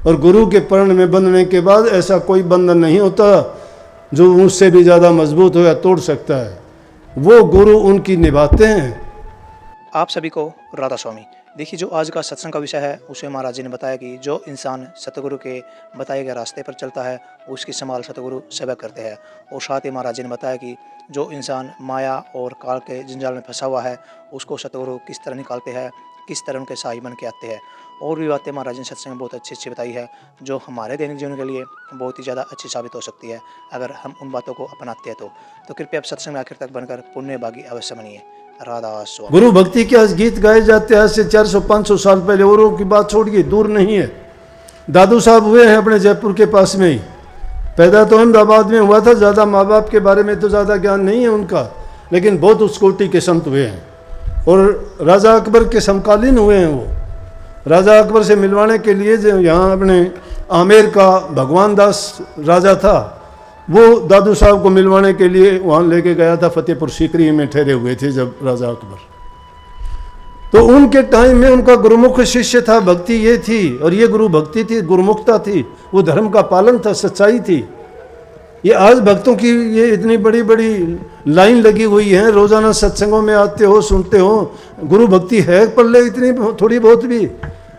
और गुरु के पर्ण में बंधने के बाद ऐसा कोई बंधन नहीं होता जो उससे भी ज़्यादा मजबूत हो या तोड़ सकता है। वो गुरु उनकी निभाते हैं। आप सभी को राधा स्वामी। देखिए, जो आज का सत्संग का विषय है उसमें महाराज जी ने बताया कि जो इंसान सतगुरु के बताए गए रास्ते पर चलता है उसकी संभाल सतगुरु सेवा करते हैं। और साथ ही महाराज जी ने बताया कि जो इंसान माया और काल के जंजाल में फंसा हुआ है उसको सतगुरु किस तरह निकालते हैं, किस तरह उनके सहाय बन के आते हैं। और भी बातें महाराज जी ने सत्संग में बहुत अच्छी अच्छी बताई है जो हमारे दैनिक जीवन के लिए बहुत ही ज़्यादा अच्छी साबित हो सकती है अगर हम उन बातों को अपनाते हैं तो कृपया आप सत्संग में आखिर तक बनकर पुण्य भागी अवश्य बनिए। राधा स्वामी। गुरु भक्ति के आज गीत गाए जाते हैं आज से 400-500 साल पहले, औरों की बात छोड़िए, दूर नहीं है। दादू साहब हुए हैं अपने जयपुर के पास में ही, पैदा तो अहमदाबाद में हुआ था, ज़्यादा माँ बाप के बारे में तो ज़्यादा ज्ञान नहीं है उनका, लेकिन बहुत उस कोटि के संत हुए हैं और राजा अकबर के समकालीन हुए हैं। वो राजा अकबर से मिलवाने के लिए जो यहाँ अपने आमेर का भगवान दास राजा था, वो दादू साहब को मिलवाने के लिए वहाँ लेके गया था। फतेहपुर सीकरी में ठहरे हुए थे जब राजा अकबर, तो उनके टाइम में उनका गुरुमुख शिष्य था। भक्ति ये थी और ये गुरु भक्ति थी, गुरुमुखता थी, वो धर्म का पालन था, सच्चाई थी। ये आज भक्तों की ये इतनी बड़ी बड़ी लाइन लगी हुई है, रोजाना सत्संगों में आते हो, सुनते हो, गुरु भक्ति है पल्ले इतनी थोड़ी बहुत भी।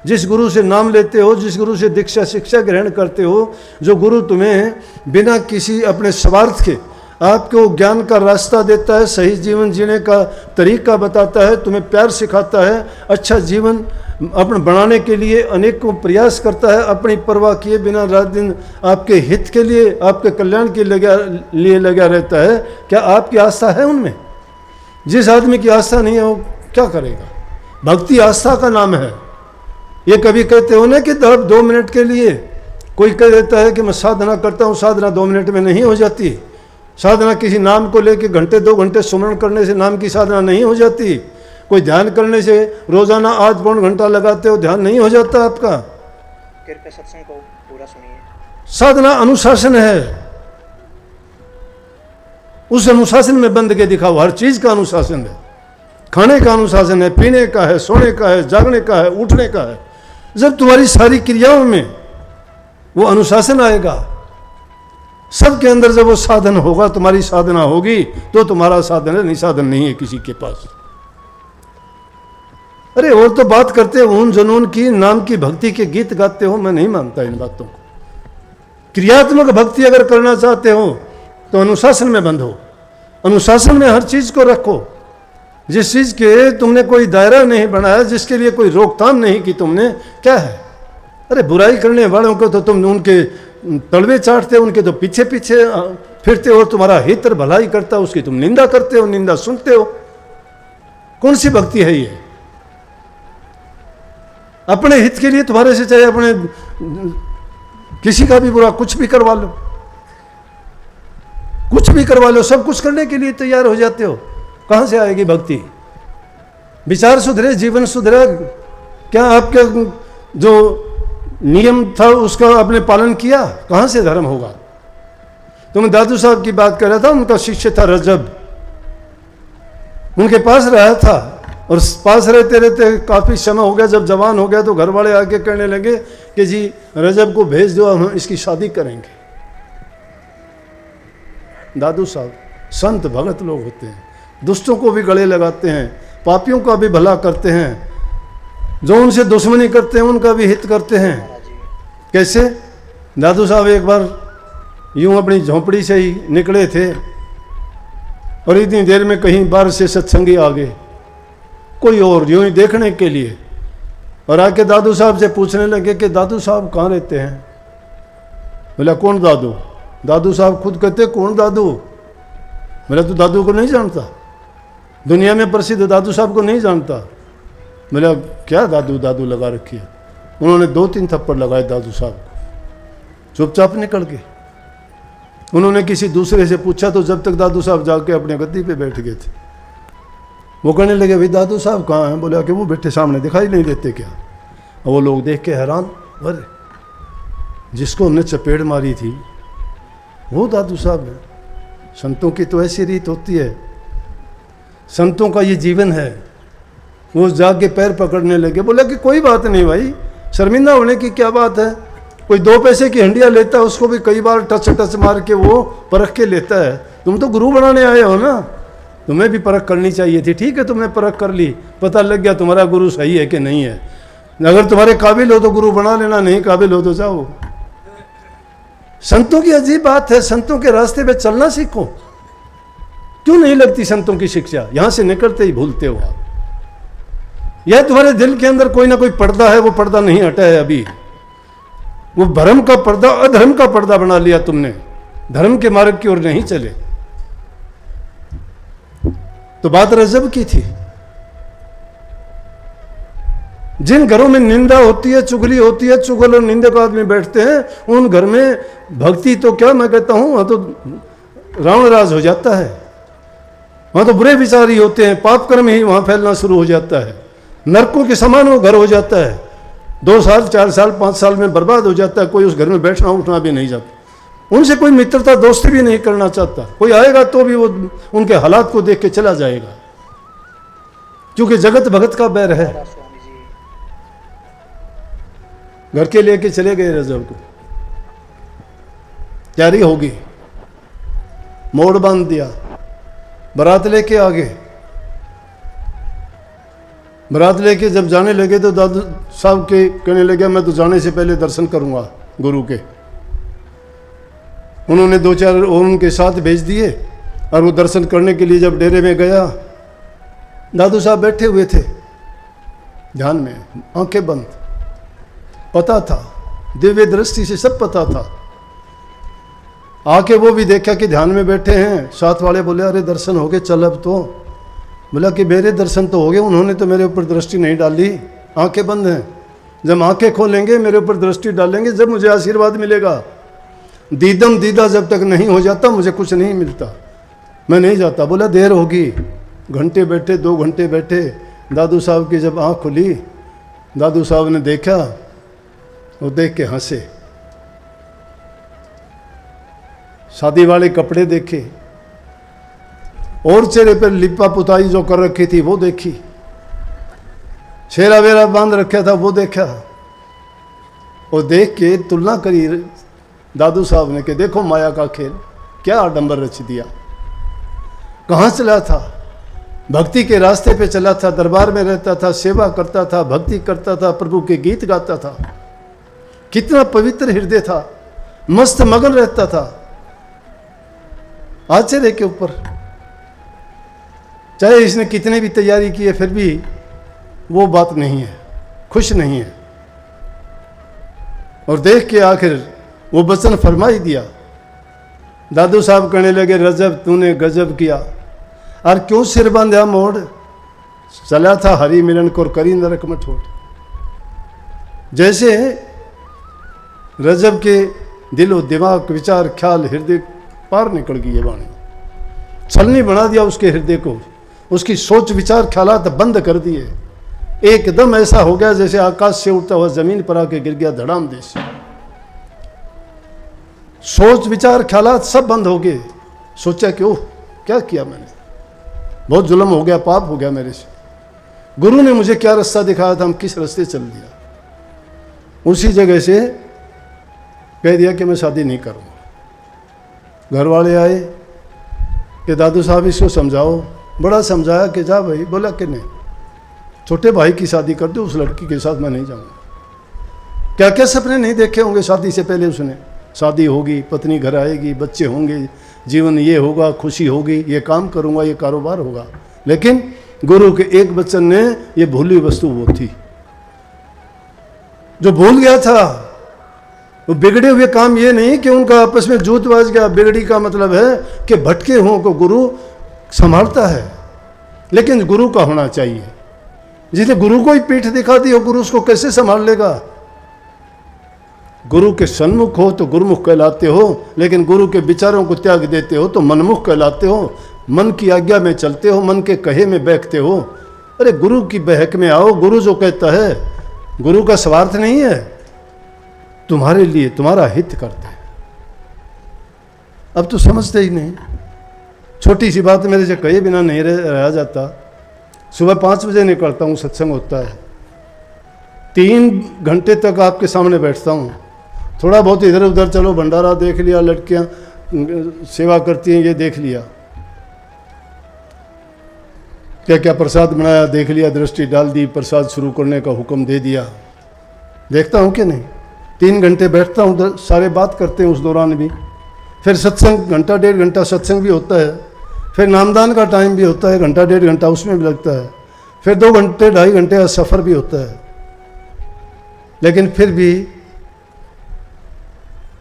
जिस गुरु से नाम लेते हो, जिस गुरु से दीक्षा शिक्षा ग्रहण करते हो, जो गुरु तुम्हें बिना किसी अपने स्वार्थ के आपको ज्ञान का रास्ता देता है, सही जीवन जीने का तरीका बताता है, तुम्हें प्यार सिखाता है, अच्छा जीवन अपने बनाने के लिए अनेकों प्रयास करता है, अपनी परवाह किए बिना रात दिन आपके हित के लिए, आपके कल्याण के लिए लगा रहता है। क्या आपकी आस्था है उनमें? जिस आदमी की आस्था नहीं है वो क्या करेगा? भक्ति आस्था का नाम है। ये कभी कहते हो ना कि 2 मिनट के लिए, कोई कह देता है कि मैं साधना करता हूँ, साधना 2 मिनट में नहीं हो जाती। साधना किसी नाम को लेकर घंटे 2 घंटे सुमरण करने से नाम की साधना नहीं हो जाती। कोई ध्यान करने से रोजाना 8-9 घंटा लगाते हो, ध्यान नहीं हो जाता आपका। कृपया सत्संग को पूरा सुनिए। साधना अनुशासन है, उस अनुशासन में बंध के दिखाओ। हर चीज का अनुशासन है, खाने का अनुशासन है, पीने का है, सोने का है, जागने का है, उठने का है। जब तुम्हारी सारी क्रियाओं में वो अनुशासन आएगा, सबके अंदर जब वो साधन होगा, तुम्हारी साधना होगी, तो तुम्हारा साधन है, नहीं साधन नहीं है किसी के पास। अरे और तो बात करते हो उन जुनून की, नाम की भक्ति के गीत गाते हो, मैं नहीं मानता इन बातों को। क्रियात्मक भक्ति अगर करना चाहते हो तो अनुशासन में बंधो, अनुशासन में हर चीज को रखो। जिस चीज के तुमने कोई दायरा नहीं बनाया, जिसके लिए कोई रोकथाम नहीं की तुमने, क्या है? अरे बुराई करने वालों को तो तुम उनके तलवे चाटते हो, उनके तो पीछे पीछे फिरते हो। तुम्हारा हित और भलाई करता है उसकी तुम निंदा करते हो, निंदा सुनते हो। कौन सी भक्ति है ये? अपने हित के लिए तुम्हारे से चाहे अपने किसी का भी बुरा कुछ भी करवा लो, कुछ भी करवा लो, सब कुछ करने के लिए तैयार हो जाते हो। कहां से आएगी भक्ति? विचार सुधरे, जीवन सुधरे। क्या आपके जो नियम था उसका आपने पालन किया? कहां से धर्म होगा? तो मैं दादू साहब की बात कर रहा था, उनका शिष्य था रजब, उनके पास रहा था और पास रहते रहते काफी समय हो गया। जब जवान हो गया तो घर वाले आके कहने लगे कि जी रजब को भेज दो, हम इसकी शादी करेंगे। दादू साहब संत भगत लोग होते हैं, दुष्टों को भी गले लगाते हैं, पापियों का भी भला करते हैं, जो उनसे दुश्मनी करते हैं उनका भी हित करते हैं। कैसे? दादू साहब एक बार यूं अपनी झोंपड़ी से ही निकले थे और इतनी देर में कहीं बाहर से सत्संगी आ गए, कोई और यूं ही देखने के लिए, और आके दादू साहब से पूछने लगे कि दादू साहब कहाँ रहते हैं? बोला कौन दादू? दादू साहब खुद कहते कौन दादू? बोला तू दादू को नहीं जानता? दुनिया में प्रसिद्ध दादू साहब को नहीं जानता? बोला क्या दादू दादू लगा रखी है? उन्होंने 2-3 थप्पड़ लगाए दादू साहब को, चुपचाप निकल गए। उन्होंने किसी दूसरे से पूछा तो जब तक दादू साहब जाके अपने गद्दी पे बैठ गए थे। वो कहने लगे भाई दादू साहब कहाँ हैं? बोला कि वो बैठे सामने, दिखाई नहीं देते क्या? और वो लोग देख के हैरान, अरे जिसको हमने चपेट मारी थी वो दादू साहब है। संतों की तो ऐसी रीत होती है, संतों का ये जीवन है। वो जाके पैर पकड़ने लगे। बोला कि कोई बात नहीं भाई, शर्मिंदा होने की क्या बात है, कोई 2 पैसे की हंडिया लेता है, उसको भी कई बार टच मार के वो परख के लेता है। तुम तो गुरु बनाने आए हो ना, तुम्हें भी परख करनी चाहिए थी। ठीक है, तुमने परख कर ली, पता लग गया तुम्हारा गुरु सही है कि नहीं है। अगर तुम्हारे काबिल हो तो गुरु बना लेना, नहीं काबिल हो तो जाओ। संतों की अजीब बात है, संतों के रास्ते पे चलना सीखो। क्यों नहीं लगती संतों की शिक्षा? यहां से निकलते ही भूलते हो आप। यह तुम्हारे दिल के अंदर कोई ना कोई पर्दा है, वो पर्दा नहीं हटा है अभी। वो भ्रम का पर्दा अधर्म का पर्दा बना लिया तुमने, धर्म के मार्ग की ओर नहीं चले। तो बात रजब की थी। जिन घरों में निंदा होती है, चुगली होती है, चुगल और निंदक आदमी बैठते हैं, उन घर में भक्ति तो क्या मैं कहता हूं, वहां तो रावण राज हो जाता है। वहां तो बुरे विचार ही होते हैं, पाप कर्म ही वहां फैलना शुरू हो जाता है। नरकों के समान वो घर हो जाता है। 2 साल 4 साल 5 साल में बर्बाद हो जाता है। कोई उस घर में बैठना उठना भी नहीं जाता, उनसे कोई मित्रता दोस्ती भी नहीं करना चाहता। कोई आएगा तो भी वो उनके हालात को देख के चला जाएगा, क्योंकि जगत भगत का बैर है। घर के लेके चले गए रजब को, तैयारी होगी, मोड़ बांध दिया, बारात लेके आ गए। बारात लेके जब जाने लगे तो दादू साहब के कहने लगे मैं तो जाने से पहले दर्शन करूंगा गुरु के। उन्होंने 2-4 और उनके साथ भेज दिए और वो दर्शन करने के लिए जब डेरे में गया, दादू साहब बैठे हुए थे ध्यान में, आंखें बंद। पता था, दिव्य दृष्टि से सब पता था। आके वो भी देखा कि ध्यान में बैठे हैं। साथ वाले बोले अरे दर्शन हो गए, चल अब तो। बोला कि मेरे दर्शन तो हो गए, उन्होंने तो मेरे ऊपर दृष्टि नहीं डाली, आंखें बंद हैं। जब आंखें खोलेंगे मेरे ऊपर दृष्टि डालेंगे, जब मुझे आशीर्वाद मिलेगा। दीदम दीदा जब तक नहीं हो जाता मुझे कुछ नहीं मिलता, मैं नहीं जाता। बोला देर होगी, घंटे बैठे, 2 घंटे बैठे। दादू साहब की जब आँख खुली, दादू साहब ने देखा, वो देख के हंसे। शादी वाले कपड़े देखे और चेहरे पर लिपा पुताई जो कर रखी थी वो देखी, छेरा वेरा बांध रखा था वो देखा। और देख के तुलना करी दादू साहब ने कि देखो माया का खेल, क्या आडंबर रच दिया। कहाँ चला था? भक्ति के रास्ते पे चला था, दरबार में रहता था, सेवा करता था, भक्ति करता था, प्रभु के गीत गाता था। कितना पवित्र हृदय था, मस्त मगन रहता था। आश्चर्य के ऊपर, चाहे इसने कितने भी तैयारी की है फिर भी वो बात नहीं है, खुश नहीं है। और देख के आखिर वो वचन फरमा ही दिया। दादू साहब कहने लगे रजब तूने गजब किया, और क्यों सिर बांधा मोड़, चला था हरि मिलन को करी नरक में ठोड़। जैसे रजब के दिलो दिमाग विचार ख्याल हृदय पार निकल गई है वाणी, छलनी बना दिया उसके हृदय को, उसकी सोच विचार ख्यालात बंद कर दिए। एकदम ऐसा हो गया जैसे आकाश से उड़ता हुआ जमीन पर आके गिर गया धड़ाम देश। सोच विचार ख्यालात सब बंद हो गए। सोचा कि ओह क्या किया मैंने, बहुत जुल्म हो गया, पाप हो गया मेरे से। गुरु ने मुझे क्या रास्ता दिखाया था, हम किस रास्ते चल दिया। उसी जगह से कह दिया कि मैं शादी नहीं करूँगा। घर वाले आए कि दादू साहब इसको समझाओ। बड़ा समझाया कि जा भाई। बोला कि नहीं, छोटे भाई की शादी कर दो, उस लड़की के साथ मैं नहीं जाऊँगा। क्या क्या सपने नहीं देखे होंगे शादी से पहले उसने। शादी होगी, पत्नी घर आएगी, बच्चे होंगे, जीवन ये होगा, खुशी होगी, ये काम करूँगा, ये कारोबार होगा। लेकिन गुरु के एक वचन ने ये भूली वस्तु वो थी। जो भूल गया था वो बिगड़े हुए काम ये नहीं कि उनका आपस में जूत बाज गया। बिगड़ी का मतलब है कि भटके हुओं को गुरु संभालता है, लेकिन गुरु का होना चाहिए। जिसे गुरु को ही पीठ दिखा दी हो, गुरु उसको कैसे संभाल लेगा। गुरु के सन्मुख हो तो गुरुमुख कहलाते हो, लेकिन गुरु के विचारों को त्याग देते हो तो मनमुख कहलाते हो। मन की आज्ञा में चलते हो, मन के कहे में बहकते हो। अरे गुरु की बहक में आओ। गुरु जो कहता है, गुरु का स्वार्थ नहीं है, तुम्हारे लिए तुम्हारा हित करते हैं। अब तो समझते ही नहीं। छोटी सी बात मेरे से कहे बिना नहीं रह जाता। सुबह 5 बजे निकलता हूँ, सत्संग होता है, 3 घंटे तक आपके सामने बैठता हूँ। थोड़ा बहुत इधर उधर चलो, भंडारा देख लिया, लड़कियां सेवा करती हैं ये देख लिया, क्या क्या प्रसाद बनाया देख लिया, दृष्टि डाल दी, प्रसाद शुरू करने का हुक्म दे दिया। देखता हूँ कि नहीं, 3 घंटे बैठता हूँ, सारे बात करते हैं उस दौरान भी। फिर सत्संग घंटा 1.5 घंटा सत्संग भी होता है, फिर नामदान का टाइम भी होता है, घंटा 1.5 घंटा उसमें भी लगता है, फिर 2 घंटे 2.5 घंटे का सफ़र भी होता है। लेकिन फिर भी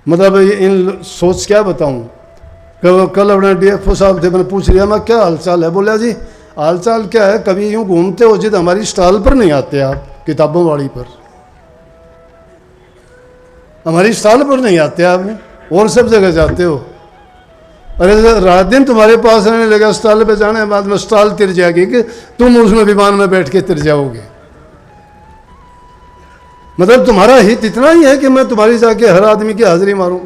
मतलब इन सोच क्या बताऊं, कल अपने DFO साहब थे, मैंने पूछ लिया मैं क्या हालचाल है, बोला जी हालचाल क्या है, कभी यूं घूमते हो जिद हमारी स्टॉल पर नहीं आते आप, किताबों वाली पर हमारी स्टॉल पर नहीं आते आप, और सब जगह जाते हो। अरे रात दिन तुम्हारे पास रहने लगा, स्टॉल पे जाने के बाद में स्टॉल तिर जाएगी कि तुम उसमें विमान में बैठ के तिर जाओगे। मतलब तुम्हारा हित इतना ही है कि मैं तुम्हारी जाके हर आदमी की हाजिरी मारूं।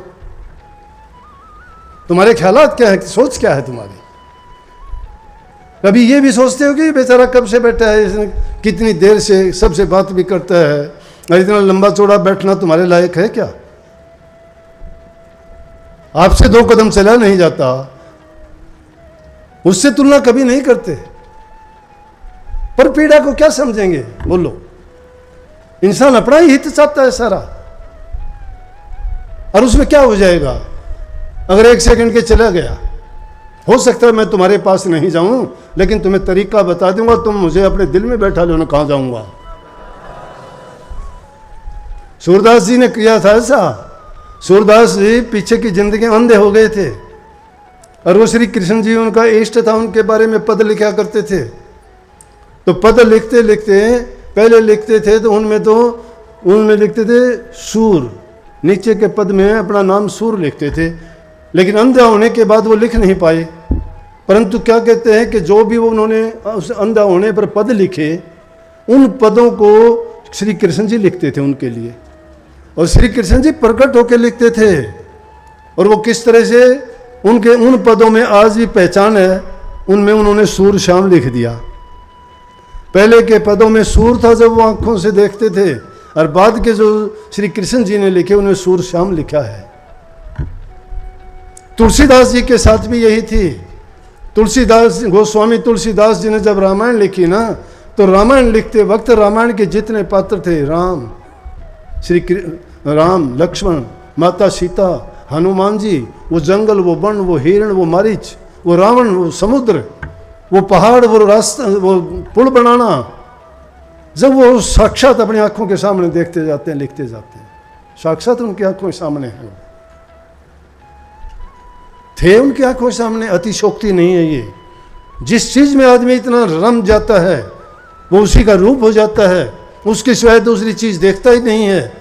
तुम्हारे ख्यालात क्या है, सोच क्या है तुम्हारी? कभी ये भी सोचते हो कि बेचारा कब से बैठा है, इसने कितनी देर से सबसे बात भी करता है, और इतना लंबा चौड़ा बैठना तुम्हारे लायक है क्या? आपसे 2 कदम चला नहीं जाता, उससे तुलना कभी नहीं करते। पर पीड़ा को क्या समझेंगे बोलो? इंसान अपना ही हित चाहता है सारा, और उसमें क्या हो जाएगा अगर 1 सेकंड के चला गया? हो सकता है मैं तुम्हारे पास नहीं जाऊं, लेकिन तुम्हें तरीका बता दूंगा, तुम मुझे अपने दिल में बैठा लो ना, कहां जाऊंगा। सूरदास जी ने किया था ऐसा। सूरदास जी पीछे की जिंदगी अंधे हो गए थे, और वो श्री कृष्ण जी उनका इष्ट था, उनके बारे में पद लिखा करते थे। तो पद लिखते लिखते पहले लिखते थे तो उनमें लिखते थे सूर, नीचे के पद में अपना नाम सूर लिखते थे, लेकिन अंधा होने के बाद वो लिख नहीं पाए। परंतु क्या कहते हैं कि जो भी वो उन्होंने उस अंधा होने पर पद लिखे, उन पदों को श्री कृष्ण जी लिखते थे उनके लिए, और श्री कृष्ण जी प्रकट होकर लिखते थे। और वो किस तरह से उनके उन पदों में आज भी पहचान है, उनमें उन्होंने सूर श्याम लिख दिया। पहले के पदों में सूर था जब वो आंखों से देखते थे, और बाद के जो श्री कृष्ण जी ने लिखे उनमें सूर श्याम लिखा है। तुलसीदास जी के साथ भी यही थी। तुलसीदास गोस्वामी तुलसीदास जी ने जब रामायण लिखी ना, तो रामायण लिखते वक्त रामायण के जितने पात्र थे, राम, लक्ष्मण, माता सीता, हनुमान जी, वो जंगल, वो वन, वो हिरण, वो मारीच, वो रावण, वो समुद्र, वो पहाड़, वो रास्ता, वो पुल बनाना, जब वो साक्षात अपनी आंखों के सामने देखते जाते हैं, लिखते जाते हैं, साक्षात उनकी आंखों के सामने है, थे उनकी आंखों के सामने। अतिशोक्ति नहीं है ये। जिस चीज में आदमी इतना रम जाता है वो उसी का रूप हो जाता है, उसके सिवाय दूसरी चीज देखता ही नहीं है।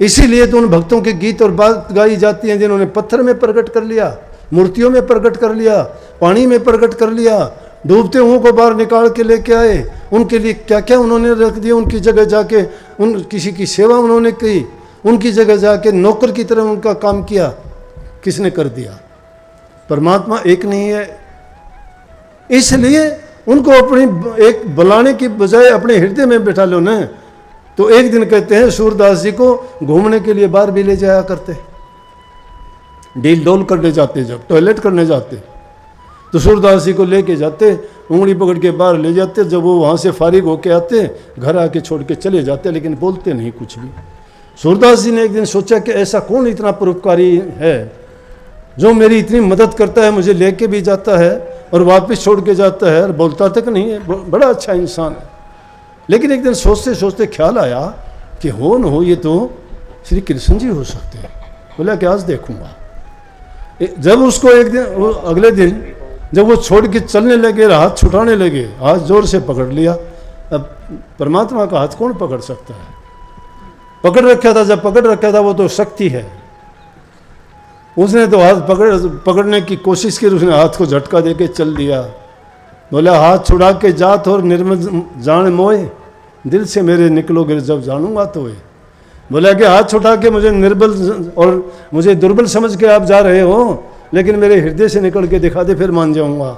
इसीलिए तो उन भक्तों के गीत और बात गाई जाती हैं जिन्होंने पत्थर में प्रकट कर लिया, मूर्तियों में प्रकट कर लिया, पानी में प्रकट कर लिया, डूबते हुओं को बाहर निकाल के लेके आए, उनके लिए क्या क्या उन्होंने रख दिया, उनकी जगह जाके उन किसी की सेवा उन्होंने की, उनकी जगह जाके नौकर की तरह उनका काम किया। किसने कर दिया? परमात्मा एक नहीं है। इसलिए उनको अपनी एक बुलाने की बजाय अपने हृदय में बैठा लो ना। तो एक दिन कहते हैं सूरदास जी को घूमने के लिए बाहर भी ले जाया करते, डील डोल करने जाते, जब टॉयलेट करने जाते तो सूरदास जी को लेके जाते, उंगली पकड़ के बाहर ले जाते। जब वो वहाँ से फारिग होके आते, घर आके छोड़ के चले जाते, लेकिन बोलते नहीं कुछ भी। सूरदास जी ने एक दिन सोचा कि ऐसा कौन इतना परोपकारी है जो मेरी इतनी मदद करता है, मुझे लेके भी जाता है और वापस छोड़ के जाता है, और बोलता तक नहीं है, बड़ा अच्छा इंसान है। लेकिन एक दिन सोचते सोचते ख्याल आया कि हो न हो ये तो श्री कृष्ण जी हो सकते हैं। बोला कि आज देखूंगा। जब उसको एक दिन अगले दिन जब वो छोड़ के चलने लगे, हाथ छुटाने लगे, हाथ जोर से पकड़ लिया। अब परमात्मा का हाथ कौन पकड़ सकता है? पकड़ रखा था, जब पकड़ रखा था वो तो शक्ति है। उसने तो हाथ पकड़ने की कोशिश की, उसने हाथ को झटका देके चल दिया। बोला हाथ छुड़ा के जात और निर्मल जान मोए, दिल से मेरे निकलोगे जब जानूंगा तो। बोला कि हाथ छुटा के मुझे निर्बल और मुझे दुर्बल समझ के आप जा रहे हो, लेकिन मेरे हृदय से निकल के दिखा दे, फिर मान जाऊंगा।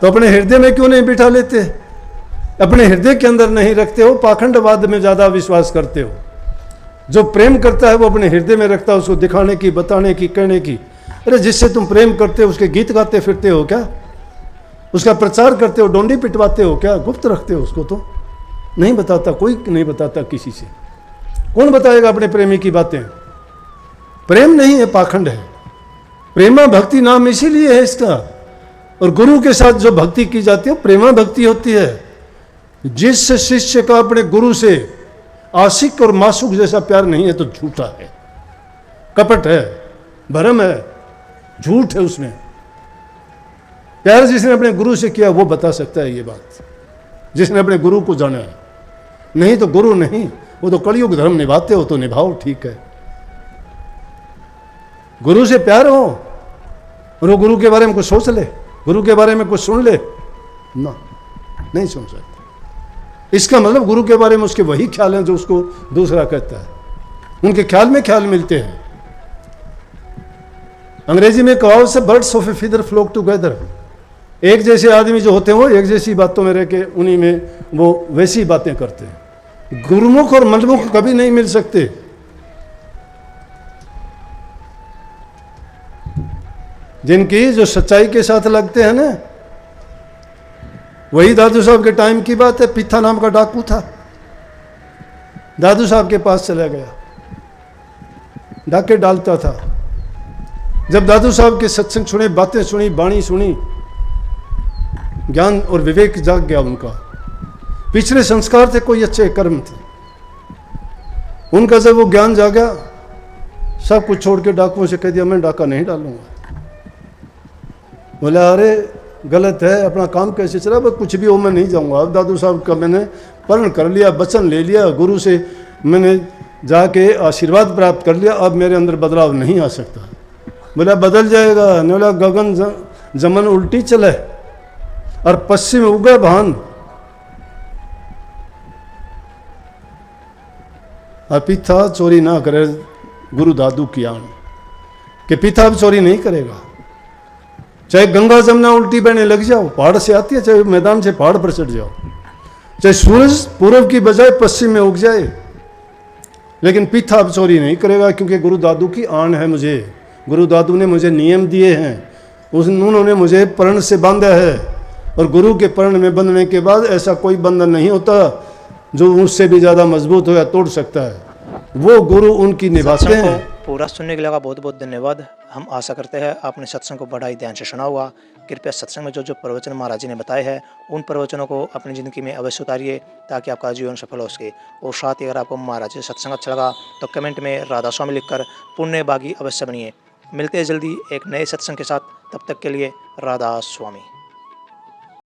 तो अपने हृदय में क्यों नहीं बिठा लेते? अपने हृदय के अंदर नहीं रखते हो, पाखंडवाद में ज़्यादा विश्वास करते हो। जो प्रेम करता है वो अपने हृदय में रखता है, उसको दिखाने की, बताने की, कहने की। अरे जिससे तुम प्रेम करते हो उसके गीत गाते फिरते हो क्या? उसका प्रचार करते हो, डोंडी पिटवाते हो क्या? गुप्त रखते हो उसको? तो नहीं बताता, कोई नहीं बताता किसी से। कौन बताएगा अपने प्रेमी की बातें? प्रेम नहीं है, पाखंड है। प्रेमा भक्ति नाम इसीलिए है इसका। और गुरु के साथ जो भक्ति की जाती है प्रेमा भक्ति होती है। जिस शिष्य का अपने गुरु से आशिक और मासूक जैसा प्यार नहीं है तो झूठा है, कपट है, भरम है, झूठ है उसमें। प्यार जिसने अपने गुरु से किया वो बता सकता है ये बात, जिसने अपने गुरु को जाना है। नहीं तो गुरु नहीं, वो तो कलयुग धर्म निभाते हो तो निभाओ, ठीक है। गुरु से प्यार हो और वो गुरु के बारे में कुछ सोच ले, गुरु के बारे में कुछ सुन ले ना, नहीं सुन सकते। इसका मतलब गुरु के बारे में उसके वही ख्याल हैं जो उसको दूसरा कहता है। उनके ख्याल में ख्याल मिलते हैं। अंग्रेजी में कहावत से birds of a feather flock together. एक जैसे आदमी जो होते हैं वो एक जैसी बातों में रह के उन्हीं में वो वैसी बातें करते हैं। गुरुमुख और मनमुख कभी नहीं मिल सकते। जिनकी जो सच्चाई के साथ लगते हैं ना, वही दादू साहब के टाइम की बात है। पिथा नाम का डाकू था, दादू साहब के पास चला गया, डाके डालता था। जब दादू साहब के सत्संग सुने, बातें सुनी, बाणी सुनी, ज्ञान और विवेक जाग गया उनका। पिछले संस्कार थे, कोई अच्छे कर्म थे उनका। जब वो ज्ञान जागा, सब कुछ छोड़ के डाकुओं से कह दिया मैं डाका नहीं डालूंगा। बोला अरे गलत है, अपना काम कैसे चला? बस कुछ भी हो, मैं नहीं जाऊंगा। अब दादू साहब का मैंने प्रण कर लिया, वचन ले लिया, गुरु से मैंने जाके आशीर्वाद प्राप्त कर लिया, अब मेरे अंदर बदलाव नहीं आ सकता। बोला बदल जाएगा। बोला गगन जमन उल्टी चले और पश्चिम उगे भान। और पिता चोरी ना करे, गुरु दादू की आन कि पिता अब चोरी नहीं करेगा। चाहे गंगा जमुना उल्टी बहने लग जाओ, पहाड़ से आती है, चाहे मैदान से पहाड़ पर चढ़ जाओ, चाहे सूरज पूर्व की बजाय पश्चिम में उग जाए, लेकिन पिता अब चोरी नहीं करेगा, क्योंकि गुरु दादू की आन है मुझे। गुरु दादू ने मुझे नियम दिए हैं, उन्होंने मुझे प्रण से बांधा है। और गुरु के प्रण में बंधने के बाद ऐसा कोई बंधन नहीं होता जो उससे भी ज़्यादा मजबूत हो या तोड़ सकता है। वो गुरु उनकी निभाते हैं। पूरा सुनने के लिए बहुत बहुत धन्यवाद। हम आशा करते हैं आपने सत्संग को बड़ा ही ध्यान से सुना हुआ। कृपया सत्संग में जो जो प्रवचन महाराज जी ने बताए हैं उन प्रवचनों को अपनी ज़िंदगी में अवश्य उतारिए ताकि आपका जीवन सफल हो सके। और साथ ही अगर आपको महाराज जी सत्संग अच्छा लगा तो कमेंट में राधा स्वामी लिखकर पुण्य भागी अवश्य बनिए। मिलते हैं जल्दी एक नए सत्संग के साथ, तब तक के लिए राधा स्वामी।